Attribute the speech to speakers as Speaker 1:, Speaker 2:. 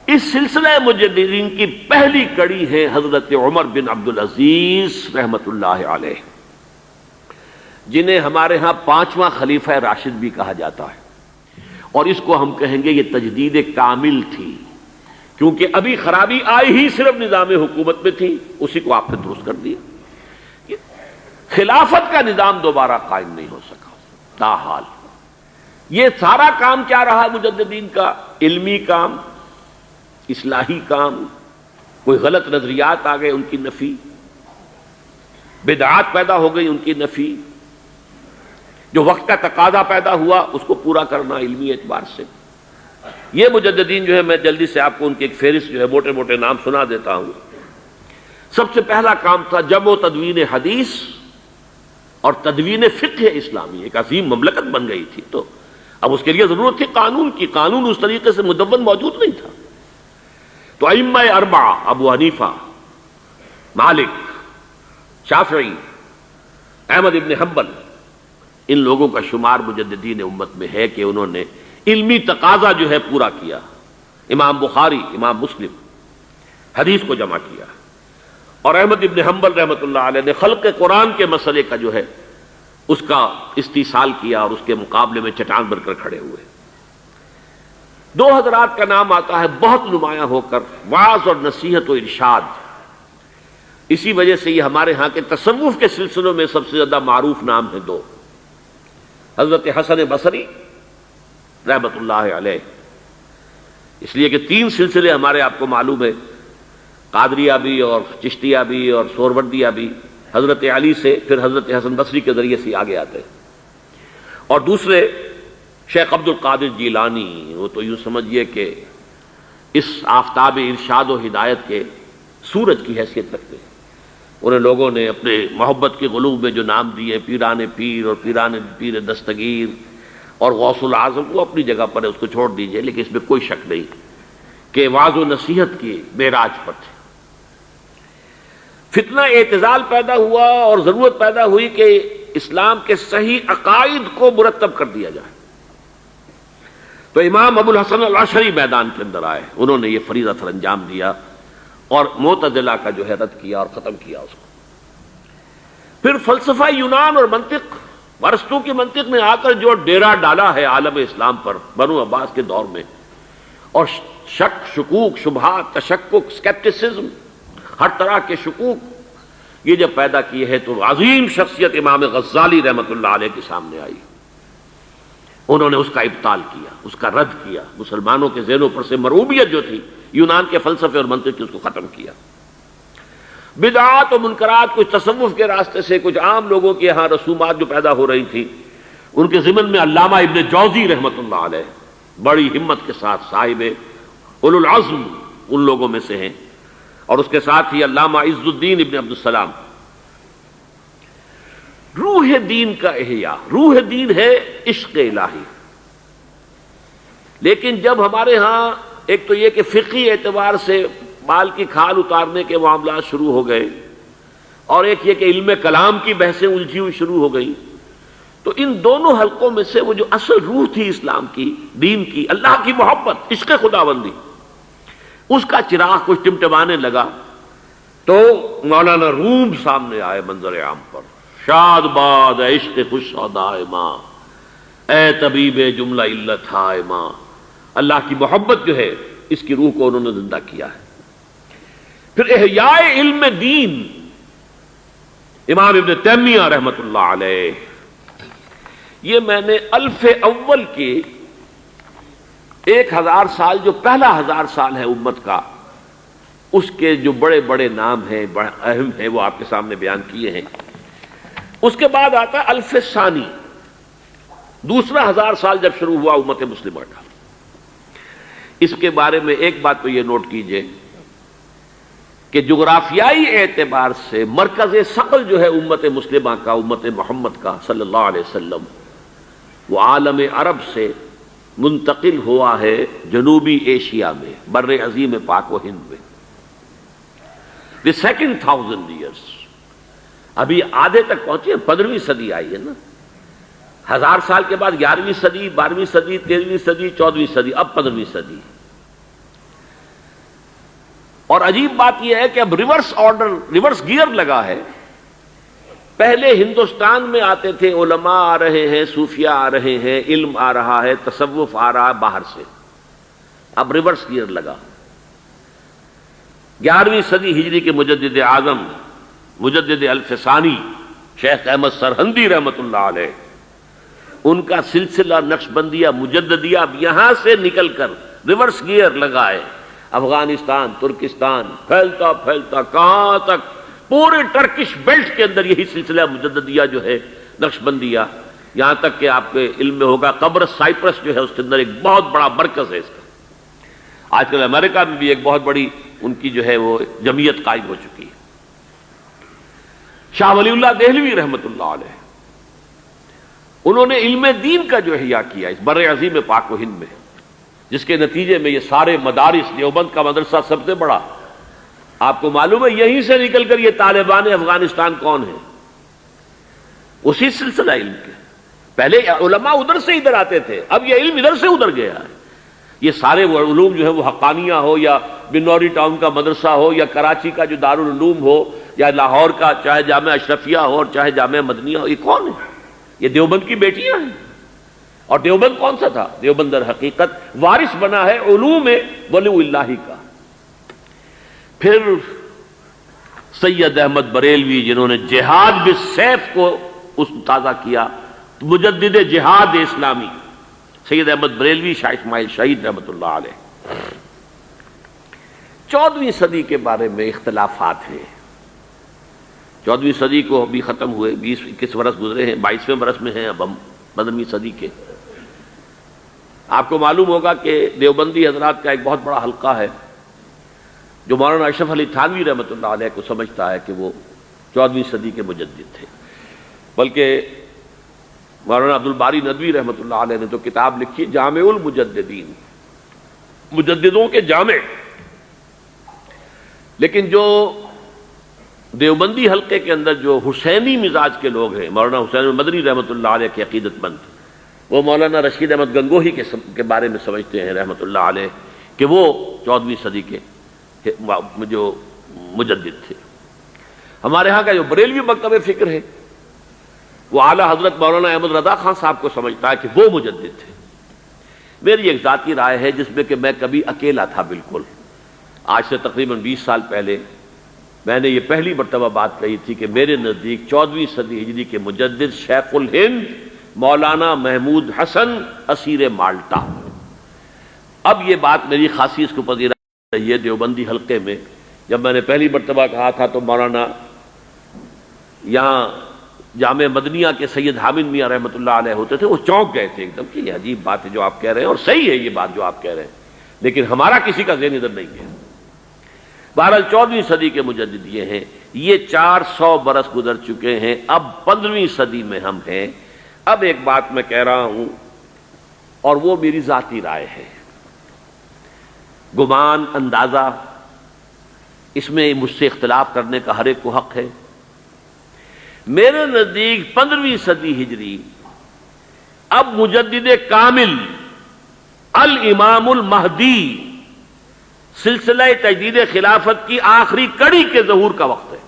Speaker 1: اس سلسلہ مجددین کی پہلی کڑی ہے حضرت عمر بن عبدالعزیز رحمت اللہ علیہ، جنہیں ہمارے ہاں پانچواں خلیفہ راشد بھی کہا جاتا ہے، اور اس کو ہم کہیں گے یہ تجدید کامل تھی، کیونکہ ابھی خرابی آئی ہی صرف نظام حکومت میں تھی، اسی کو آپ نے درست کر دیا۔ خلافت کا نظام دوبارہ قائم نہیں ہو سکا تاحال۔ یہ سارا کام کیا رہا مجددین کا؟ علمی کام، اصلاحی کام، کوئی غلط نظریات آ گئے ان کی نفی، بدعات پیدا ہو گئی ان کی نفی، جو وقت کا تقاضا پیدا ہوا اس کو پورا کرنا علمی اعتبار سے۔ یہ مجددین جو ہے، میں جلدی سے آپ کو ان کی ایک فہرست جو ہے موٹے موٹے نام سنا دیتا ہوں۔ سب سے پہلا کام تھا جمع و تدوین حدیث اور تدوین فقہ اسلامی، ایک عظیم مملکت بن گئی تھی، تو اب اس کے لیے ضرورت تھی قانون کی، قانون اس طریقے سے مدون موجود نہیں تھا۔ تو ائمہ اربعہ ابو حنیفہ، مالک، شافعی، احمد ابن حنبل، ان لوگوں کا شمار مجددین امت میں ہے کہ انہوں نے علمی تقاضا جو ہے پورا کیا۔ امام بخاری، امام مسلم حدیث کو جمع کیا، اور احمد ابن حنبل رحمۃ اللہ علیہ نے خلق قرآن کے مسئلے کا جو ہے اس کا استیصال کیا، اور اس کے مقابلے میں چٹان بن کر کھڑے ہوئے۔ دو حضرات کا نام آتا ہے بہت نمایاں ہو کر، وعظ اور نصیحت و ارشاد۔ اسی وجہ سے یہ ہمارے ہاں کے تصوف کے سلسلوں میں سب سے زیادہ معروف نام ہیں دو، حضرت حسن بصری رحمت اللہ علیہ، اس لیے کہ تین سلسلے ہمارے آپ کو معلوم ہے، قادریہ بھی اور چشتیہ بھی اور سہروردیہ بھی، حضرت علی سے پھر حضرت حسن بصری کے ذریعے سے آگے آتے ہیں، اور دوسرے شیخ عبد القادر جیلانی، وہ تو یوں سمجھیے کہ اس آفتاب ارشاد و ہدایت کے سورج کی حیثیت رکھتے ہیں۔ انہیں لوگوں نے اپنے محبت کے غلوب میں جو نام دیے، پیران پیر اور پیران پیر دستگیر اور غوث العظم، وہ اپنی جگہ پر ہے، اس کو چھوڑ دیجئے، لیکن اس میں کوئی شک نہیں کہ وعظ و نصیحت کی معراج پر تھے۔ فتنہ اعتزال پیدا ہوا اور ضرورت پیدا ہوئی کہ اسلام کے صحیح عقائد کو مرتب کر دیا جائے، تو امام ابو الحسن الاشعری میدان کے اندر آئے، انہوں نے یہ فریضہ سر انجام دیا اور معتزلہ کا جو ہے رد کیا اور ختم کیا اس کو۔ پھر فلسفہ یونان اور منطق، ارسطو کی منطق نے آ کر جو ڈیرا ڈالا ہے عالم اسلام پر بنو عباس کے دور میں، اور شک، شکوک، شبہات، تشکک، سکیپٹسزم، ہر طرح کے شکوک، یہ جب پیدا کیے ہیں تو عظیم شخصیت امام غزالی رحمت اللہ علیہ کے سامنے آئی۔ انہوں نے اس کا ابطال کیا، اس کا رد کیا، مسلمانوں کے ذہنوں پر سے مرعوبیت جو تھی یونان کے فلسفے اور منطق کی، اس کو ختم کیا۔ بدعات و منکرات کچھ تصوف کے راستے سے، کچھ عام لوگوں کے یہاں رسومات جو پیدا ہو رہی تھی، ان کے ضمن میں علامہ ابن جوزی رحمت اللہ علیہ بڑی ہمت کے ساتھ، صاحب اولو العزم ان لوگوں میں سے ہیں، اور اس کے ساتھ ہی علامہ عز الدین ابن عبد السلام۔ روح دین کا احیاء، روح دین ہے عشق الہی، لیکن جب ہمارے ہاں ایک تو یہ کہ فقہی اعتبار سے بال کی کھال اتارنے کے معاملات شروع ہو گئے، اور ایک یہ کہ علم کلام کی بحثیں الجھی ہوئی شروع ہو گئی، تو ان دونوں حلقوں میں سے وہ جو اصل روح تھی اسلام کی، دین کی، اللہ کی محبت، عشق خداوندی، اس کا چراغ کچھ ٹمٹمانے لگا، تو مولانا روم سامنے آئے منظر عام پر، شاد باد اے عشق خوش سودائے ماں، اے طبیب جملہ علت ہائے ماں۔ اللہ کی محبت جو ہے اس کی روح کو انہوں نے زندہ کیا ہے۔ پھر احیاء علم دین، امام ابن تیمیہ رحمت اللہ علیہ، یہ میں نے الف اول کے 1000 سال، جو پہلا 1000 سال ہے امت کا، اس کے جو بڑے بڑے نام ہیں، بڑے اہم ہیں، وہ آپ کے سامنے بیان کیے ہیں۔ اس کے بعد آتا ہے الف ثانی، دوسرا 1000 سال جب شروع ہوا امت مسلمہ کا۔ اس کے بارے میں ایک بات تو یہ نوٹ کیجئے کہ جغرافیائی اعتبار سے مرکز ثقل جو ہے امت مسلمہ کا، امت محمد کا صلی اللہ علیہ وسلم، وہ عالم عرب سے منتقل ہوا ہے جنوبی ایشیا میں، بر عظیم پاک و ہند میں۔ The second 1000 years، ابھی آدھے تک پہنچے، 15ویں صدی آئی ہے نا، 1000 سال کے بعد 11ویں صدی، 12ویں صدی، 13ویں صدی، 14ویں صدی، اب 15ویں صدی۔ اور عجیب بات یہ ہے کہ اب ریورس گیئر لگا ہے. پہلے ہندوستان میں آتے تھے علماء آ رہے ہیں، صوفیاء آ رہے ہیں، علم آ رہا ہے، تصوف آ رہا ہے باہر سے. اب ریورس گیئر لگا. 11ویں صدی ہجری کے مجدد اعظم مجدد الف ثانی شیخ احمد سرہندی رحمت اللہ علیہ، ان کا سلسلہ نقشبندیہ مجددیہ اب یہاں سے نکل کر ریورس گیئر لگائے افغانستان، ترکستان، پھیلتا پھیلتا کہاں تک پورے ٹرکش بیلٹ کے اندر یہی سلسلہ مجددیہ جو ہے نقشبندیہ، یہاں تک کہ آپ کے علم میں ہوگا قبر سائپرس جو ہے اس کے اندر ایک بہت بڑا مرکز ہے اس کا. آج کل امریکہ میں بھی ایک بہت بڑی ان کی جو ہے وہ جمعیت قائم ہو چکی ہے. شاہ ولی اللہ دہلوی رحمت اللہ علیہ، انہوں نے علم دین کا جو احیاء کیا اس بر عظیم پاک و ہند میں، جس کے نتیجے میں یہ سارے مدارس، دیوبند کا مدرسہ سب سے بڑا، آپ کو معلوم ہے یہیں سے نکل کر یہ طالبان افغانستان کون ہیں؟ اسی سلسلہ علم کے. پہلے علماء ادھر سے ادھر آتے تھے، اب یہ علم ادھر سے ادھر گیا ہے. یہ سارے وہ علوم جو ہے وہ حقانیہ ہو یا بنوری ٹاؤن کا مدرسہ ہو یا کراچی کا جو دارالعلوم ہو یا لاہور کا چاہے جامعہ اشرفیہ ہو اور چاہے جامعہ مدنیہ ہو، یہ کون ہے؟ یہ دیوبند کی بیٹیاں ہیں. اور دیوبند کون سا تھا؟ دیوبند در حقیقت وارث بنا ہے علوم ولی اللہ کا. پھر سید احمد بریلوی جنہوں نے جہاد بالسیف کو اس تازہ کیا، مجدد جہاد اسلامی، سید احمد بریلوی، شاہ اسماعیل شہید رحمت اللہ علیہ. 14ویں صدی کے بارے میں اختلافات ہیں. 14ویں صدی کو ابھی ختم ہوئے، 20-21 برس گزرے ہیں، 22ویں برس میں ہیں اب ہم 15ویں صدی کے. آپ کو معلوم ہوگا کہ دیوبندی حضرات کا ایک بہت بڑا حلقہ ہے جو مولانا اشرف علی تھانوی رحمۃ اللہ علیہ کو سمجھتا ہے کہ وہ 14ویں صدی کے مجدد تھے. بلکہ مولانا عبدالباری ندوی رحمۃ اللہ علیہ نے تو کتاب لکھی جامع المجددین، مجددوں کے جامع. لیکن جو دیوبندی حلقے کے اندر جو حسینی مزاج کے لوگ ہیں، مولانا حسین مدنی رحمۃ اللہ علیہ کے عقیدت مند، وہ مولانا رشید احمد گنگوہی کے بارے میں سمجھتے ہیں رحمۃ اللہ علیہ کہ وہ 14ویں صدی کے جو مجدد تھے. ہمارے ہاں کا جو بریلوی مکتب فکر ہے وہ اعلیٰ حضرت مولانا احمد رضا خان صاحب کو سمجھتا ہے کہ وہ مجدد تھے. میری ایک ذاتی رائے ہے جس میں کہ میں کبھی اکیلا تھا. بالکل آج سے تقریباً 20 سال پہلے میں نے یہ پہلی مرتبہ بات کہی تھی کہ میرے نزدیک 14ویں صدی ہجری کے مجدد شیخ الہند مولانا محمود حسن اسیر مالٹا. اب یہ بات میری خاصی اس کو پذیرا رہی ہے دیوبندی حلقے میں. جب میں نے پہلی مرتبہ کہا تھا تو مولانا یہاں جامع مدنیہ کے سید حامد میاں رحمۃ اللہ علیہ ہوتے تھے، وہ چونک گئے تھے ایک دم کہ یہ عجیب بات ہے جو آپ کہہ رہے ہیں، اور صحیح ہے یہ بات جو آپ کہہ رہے ہیں، لیکن ہمارا کسی کا ذہن ادھر نہیں ہے. بہرحال 14ویں صدی کے مجدد یہ ہیں. یہ 400 برس گزر چکے ہیں، اب 15ویں صدی میں ہم ہیں. اب ایک بات میں کہہ رہا ہوں اور وہ میری ذاتی رائے ہے، گمان، اندازہ، اس میں مجھ سے اختلاف کرنے کا ہر ایک کو حق ہے. میرے نزدیک 15ویں صدی ہجری اب مجدد کامل الامام المہدی سلسلہ تجدید خلافت کی آخری کڑی کے ظہور کا وقت ہے.